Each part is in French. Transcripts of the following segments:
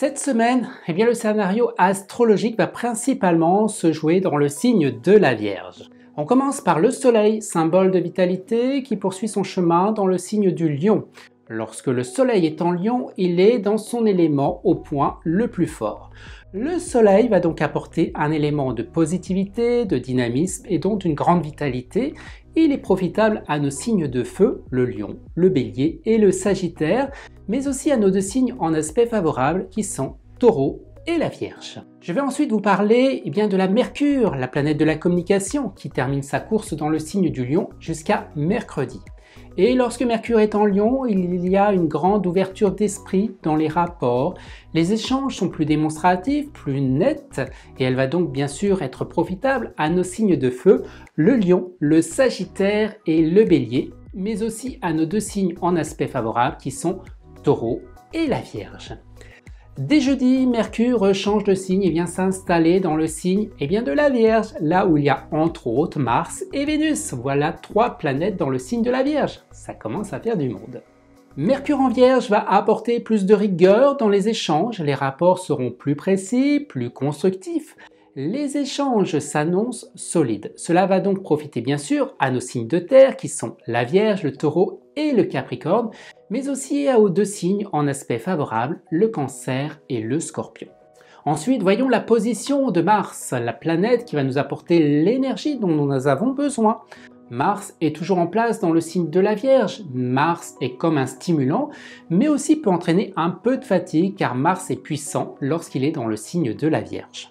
Cette semaine, le scénario astrologique va principalement se jouer dans le signe de la Vierge. On commence par le Soleil, symbole de vitalité, qui poursuit son chemin dans le signe du Lion. Lorsque le Soleil est en Lion, il est dans son élément au point le plus fort. Le Soleil va donc apporter un élément de positivité, de dynamisme et donc d'une grande vitalité. Il est profitable à nos signes de feu, le Lion, le Bélier et le Sagittaire, mais aussi à nos deux signes en aspect favorable qui sont Taureau et la Vierge. Je vais ensuite vous parler de la Mercure, la planète de la communication, qui termine sa course dans le signe du Lion jusqu'à mercredi. Et lorsque Mercure est en Lion, il y a une grande ouverture d'esprit dans les rapports. Les échanges sont plus démonstratifs, plus nets, et elle va donc bien sûr être profitable à nos signes de feu, le Lion, le Sagittaire et le Bélier, mais aussi à nos deux signes en aspect favorable qui sont Taureau et la Vierge. Dès jeudi, Mercure change de signe et vient s'installer dans le signe de la Vierge, là où il y a entre autres Mars et Vénus. Voilà 3 planètes dans le signe de la Vierge. Ça commence à faire du monde. Mercure en Vierge va apporter plus de rigueur dans les échanges. Les rapports seront plus précis, plus constructifs. Les échanges s'annoncent solides. Cela va donc profiter bien sûr à nos signes de terre qui sont la Vierge, le Taureau et le Capricorne, mais aussi aux deux signes en aspect favorable, le Cancer et le Scorpion. Ensuite, voyons la position de Mars, la planète qui va nous apporter l'énergie dont nous avons besoin. Mars est toujours en place dans le signe de la Vierge. Mars est comme un stimulant, mais aussi peut entraîner un peu de fatigue car Mars est puissant lorsqu'il est dans le signe de la Vierge.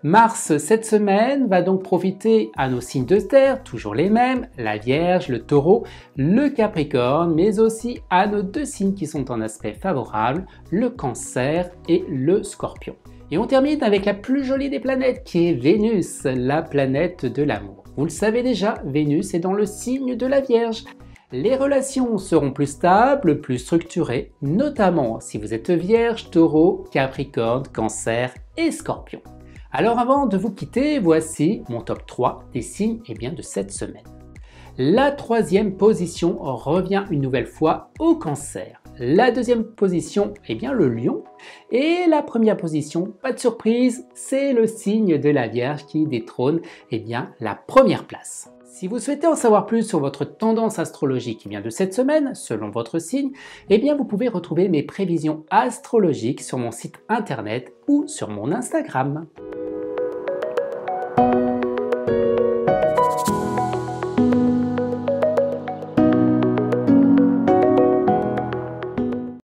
Mars, cette semaine, va donc profiter à nos signes de terre, toujours les mêmes, la Vierge, le Taureau, le Capricorne, mais aussi à nos deux signes qui sont en aspect favorable, le Cancer et le Scorpion. Et on termine avec la plus jolie des planètes qui est Vénus, la planète de l'amour. Vous le savez déjà, Vénus est dans le signe de la Vierge. Les relations seront plus stables, plus structurées, notamment si vous êtes Vierge, Taureau, Capricorne, Cancer et Scorpion. Alors avant de vous quitter, voici mon top 3 des signes de cette semaine. La troisième position revient une nouvelle fois au Cancer. La deuxième position, le Lion. Et la première position, pas de surprise, c'est le signe de la Vierge qui détrône la première place. Si vous souhaitez en savoir plus sur votre tendance astrologique de cette semaine, selon votre signe, vous pouvez retrouver mes prévisions astrologiques sur mon site internet ou sur mon Instagram.